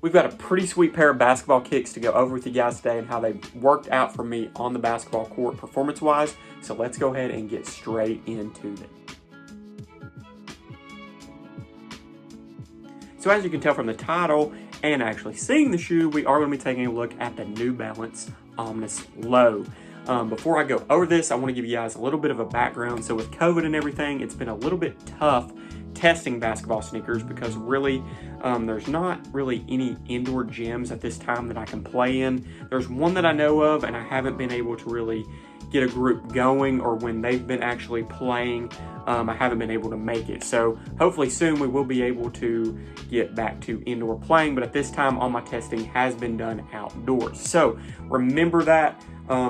We've got a pretty sweet pair of basketball kicks to go over with you guys today and how they worked out for me on the basketball court performance-wise. So let's go ahead and get straight into it. So as you can tell from the title and actually seeing the shoe, we are going to be taking a look at the New Balance OMNIS Low. Before I go over this, I want to give you guys a little bit of a background. So with COVID and everything, it's been a little bit tough testing basketball sneakers because really there's not really any indoor gyms at this time that I can play in. There's one that I know of, and I haven't been able to really get a group going, or when they've been actually playing, I haven't been able to make it. So hopefully soon we will be able to get back to indoor playing, but at this time all my testing has been done outdoors. So remember that.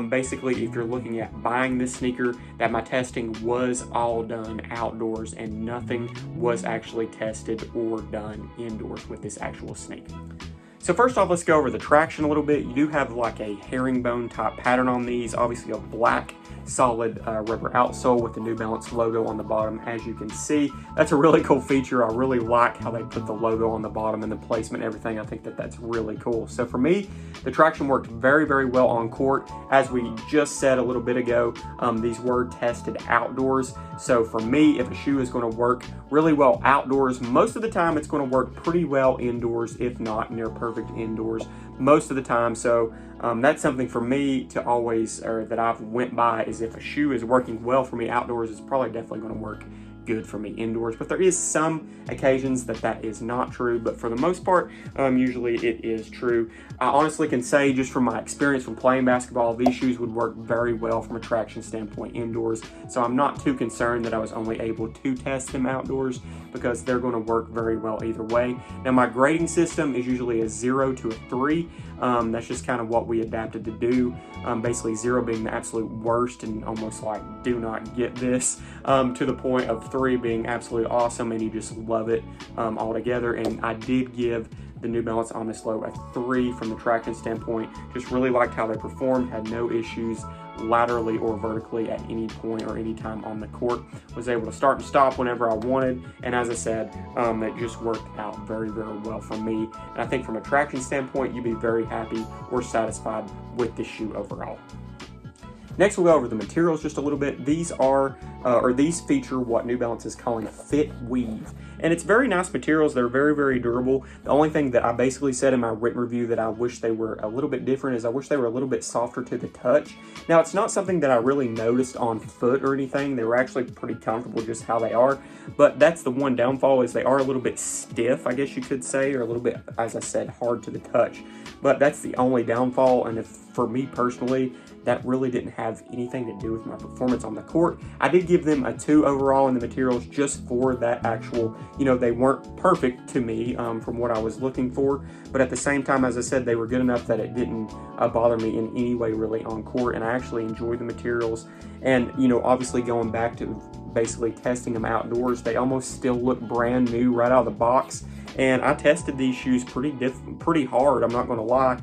Basically, if you're looking at buying this sneaker, that my testing was all done outdoors and nothing was actually tested or done indoors with this actual sneaker. So first off, let's go over the traction a little bit. You do have like a herringbone type pattern on these, obviously a black solid rubber outsole with the New Balance logo on the bottom. As you can see, that's a really cool feature. I really like how they put the logo on the bottom and the placement and everything. I think that that's really cool. So for me, the traction worked very, very well on court. As we just said a little bit ago, these were tested outdoors. So for me, if a shoe is going to work really well outdoors, most of the time it's going to work pretty well indoors, if not near perfect indoors most of the time. So that's something for me to always, or that I've went by, is if a shoe is working well for me outdoors, it's probably definitely going to work good for me indoors. But there is some occasions that that is not true, but for the most part, usually it is true. I honestly can say, just from my experience from playing basketball, these shoes would work very well from a traction standpoint indoors. So I'm not too concerned that I was only able to test them outdoors, because they're going to work very well either way. Now my grading system is usually a 0 to a 3. That's just kind of what we adapted to do. Basically 0 being the absolute worst and almost like do not get this, to the point of 3 being absolutely awesome and you just love it altogether. And I did give the New Balance OMNIS Low a 3 from the traction standpoint. Just really liked how they performed, had no issues laterally or vertically at any point or any time on the court. Was able to start and stop whenever I wanted, and as I said, it just worked out very, very well for me. And I think from a traction standpoint, you'd be very happy or satisfied with the shoe overall. Next, we'll go over the materials just a little bit. These are, these feature what New Balance is calling fit weave. And it's very nice materials. They're very, very durable. The only thing that I basically said in my written review that I wish they were a little bit different is I wish they were a little bit softer to the touch. Now, it's not something that I really noticed on foot or anything. They were actually pretty comfortable just how they are. But that's the one downfall, is they are a little bit stiff, I guess you could say, or a little bit, as I said, hard to the touch. But that's the only downfall. And if, for me personally, that really didn't have anything to do with my performance on the court. I did give them a 2 overall in the materials just for that actual, they weren't perfect to me from what I was looking for. But at the same time, as I said, they were good enough that it didn't bother me in any way really on court. And I actually enjoyed the materials. And, obviously going back to basically testing them outdoors, they almost still look brand new right out of the box. And I tested these shoes pretty hard, I'm not going to lie.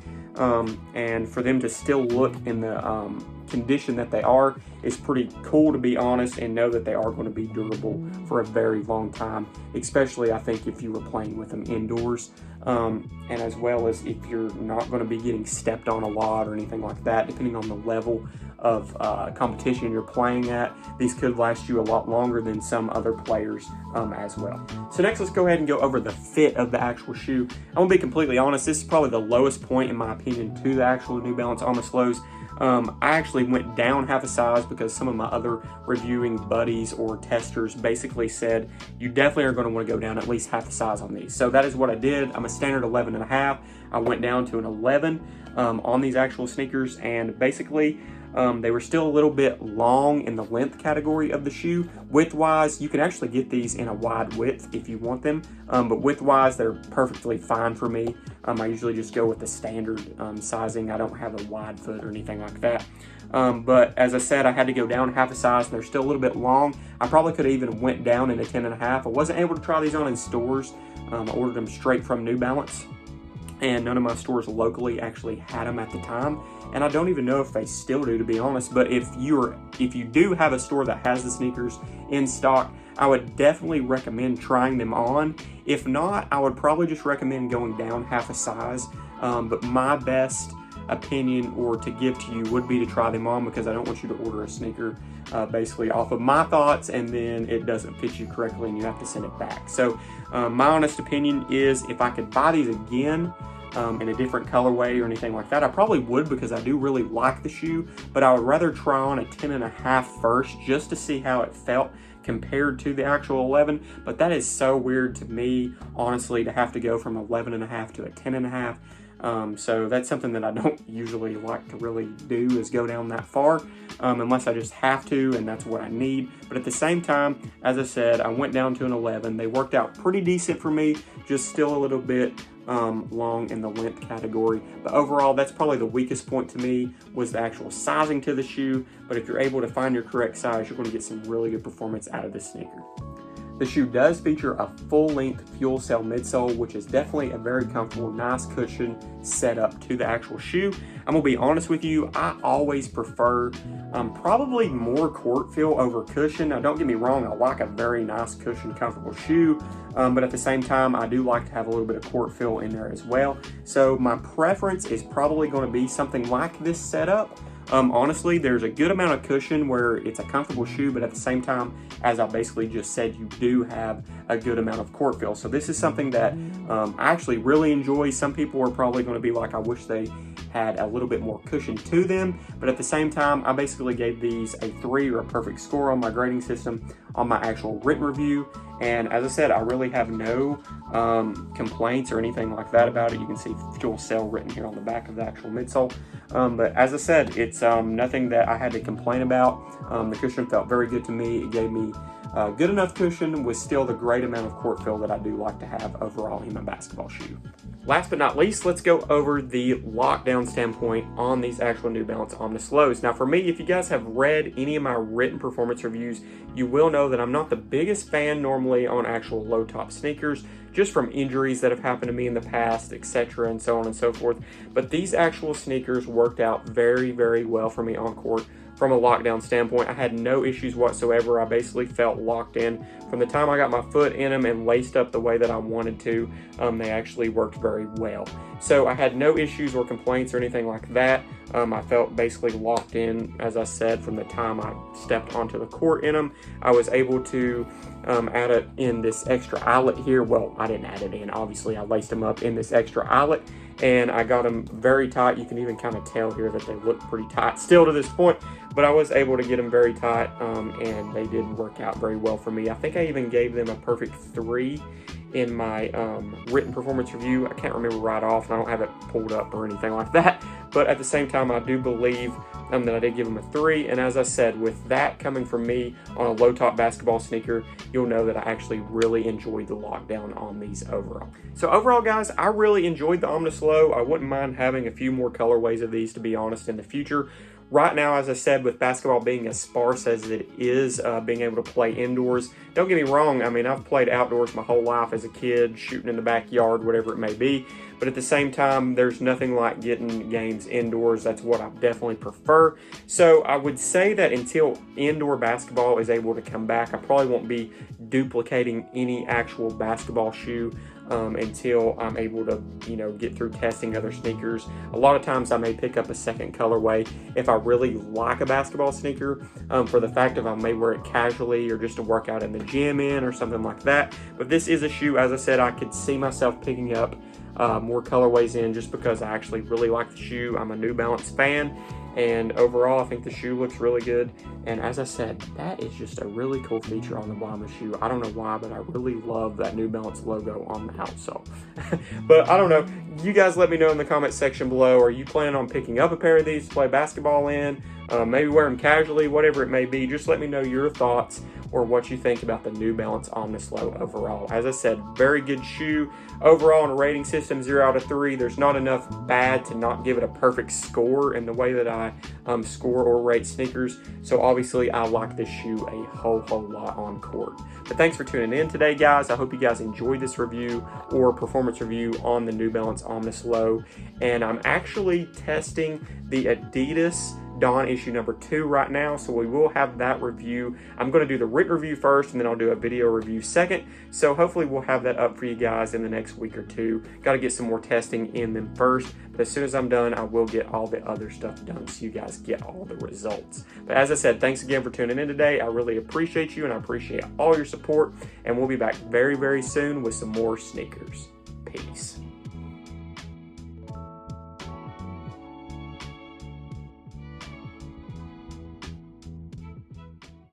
And for them to still look in the condition that they are is pretty cool, to be honest, and know that they are going to be durable for a very long time, especially I think if you were playing with them indoors, and as well as if you're not going to be getting stepped on a lot or anything like that. Depending on the level of competition you're playing at, these could last you a lot longer than some other players as well. So next, let's go ahead and go over the fit of the actual shoe. I'm gonna be completely honest, this is probably the lowest point in my opinion to the actual New Balance OMNIS Lows. I actually went down half a size because some of my other reviewing buddies or testers basically said you definitely are going to want to go down at least half a size on these. So that is what I did. I'm a standard 11.5. I went down to an 11 on these actual sneakers, and basically they were still a little bit long in the length category of the shoe. Width-wise, you can actually get these in a wide width if you want them, but width-wise, they're perfectly fine for me. I usually just go with the standard sizing. I don't have a wide foot or anything like that. But as I said, I had to go down half a size. They're still a little bit long. I probably could have even went down into 10.5. I wasn't able to try these on in stores. I ordered them straight from New Balance, and none of my stores locally actually had them at the time. And I don't even know if they still do, to be honest. But if you do have a store that has the sneakers in stock, I would definitely recommend trying them on. If not, I would probably just recommend going down half a size. But my best opinion or to give to you would be to try them on, because I don't want you to order a sneaker basically off of my thoughts and then it doesn't fit you correctly and you have to send it back. So my honest opinion is, if I could buy these again in a different colorway or anything like that, I probably would, because I do really like the shoe, but I would rather try on a 10.5 first just to see how it felt compared to the actual 11. But that is so weird to me, honestly, to have to go from 11.5 to a 10.5. So that's something that I don't usually like to really do, is go down that far, unless I just have to and that's what I need. But at the same time, as I said, I went down to an 11. They worked out pretty decent for me, just still a little bit long in the length category. But overall, that's probably the weakest point to me, was the actual sizing to the shoe. But if you're able to find your correct size, you're going to get some really good performance out of this sneaker. The shoe does feature a full-length fuel cell midsole, which is definitely a very comfortable, nice cushion setup to the actual shoe. I'm gonna be honest with you, I always prefer probably more court feel over cushion. Now, don't get me wrong, I like a very nice cushion, comfortable shoe, but at the same time, I do like to have a little bit of court feel in there as well. So my preference is probably gonna be something like this setup. Honestly, there's a good amount of cushion where it's a comfortable shoe, but at the same time, as I basically just said, you do have a good amount of court feel. So this is something that I actually really enjoy. Some people are probably going to be like, I wish they had a little bit more cushion to them, but at the same time, I basically gave these a 3 or a perfect score on my grading system on my actual written review. And as I said, I really have no complaints or anything like that about it. You can see fuel cell written here on the back of the actual midsole. But as I said, it's nothing that I had to complain about. The cushion felt very good to me. It gave me good enough cushion with still the great amount of court feel that I do like to have overall in my basketball shoe. Last but not least, let's go over the lockdown standpoint on these actual New Balance Omnis Lows. Now for me, if you guys have read any of my written performance reviews, you will know that I'm not the biggest fan normally on actual low top sneakers, just from injuries that have happened to me in the past, etc., and so on and so forth. But these actual sneakers worked out very, very well for me on court. From a lockdown standpoint, I had no issues whatsoever. I basically felt locked in from the time I got my foot in them and laced up the way that I wanted to. They actually worked very well. So I had no issues or complaints or anything like that. I felt basically locked in, as I said, from the time I stepped onto the court in them. I was able to add it in this extra eyelet here. Well, I didn't add it in, obviously. I laced them up in this extra eyelet, and I got them very tight. You can even kind of tell here that they look pretty tight still to this point, but I was able to get them very tight, and they did work out very well for me. I think I even gave them a perfect 3 in my written performance review. I can't remember right off, and I don't have it pulled up or anything like that, but at the same time, I do believe that I did give them a 3, and as I said, with that coming from me on a low top basketball sneaker, you'll know that I actually really enjoyed the lockdown on these overall. So overall, guys, I really enjoyed the Omnis Low. I wouldn't mind having a few more colorways of these, to be honest, in the future. Right now, as I said, with basketball being as sparse as it is, being able to play indoors, don't get me wrong, I mean, I've played outdoors my whole life as a kid, shooting in the backyard, whatever it may be, but at the same time, there's nothing like getting games indoors. That's what I definitely prefer. So I would say that until indoor basketball is able to come back, I probably won't be duplicating any actual basketball shoe until I'm able to, get through testing other sneakers. A lot of times I may pick up a second colorway if I really like a basketball sneaker, for the fact of I may wear it casually or just to work out in the gym in or something like that. But this is a shoe, as I said, I could see myself picking up more colorways in just because I actually really like the shoe. I'm a New Balance fan, and overall I think the shoe looks really good. And as I said, that is just a really cool feature on the bottom of the shoe. I don't know why, but I really love that New Balance logo on the outsole. But I don't know, you guys let me know in the comment section below. Are you planning on picking up a pair of these to play basketball in? Maybe wear them casually, whatever it may be. Just let me know your thoughts or what you think about the New Balance Omnis Low overall. As I said, very good shoe. Overall, on a rating system, 0 out of 3, there's not enough bad to not give it a perfect score in the way that I score or rate sneakers. So obviously, I like this shoe a whole lot on court. But thanks for tuning in today, guys. I hope you guys enjoyed this review or performance review on the New Balance Omnis Low. And I'm actually testing the Adidas Dawn issue number 2 right now, so we will have that review. I'm going to do the written review first, and then I'll do a video review second. So hopefully we'll have that up for you guys in the next week or two. Got to get some more testing in them first, but as soon as I'm done, I will get all the other stuff done so you guys get all the results. But as I said, thanks again for tuning in today. I really appreciate you, and I appreciate all your support, and we'll be back very, very soon with some more sneakers. Peace.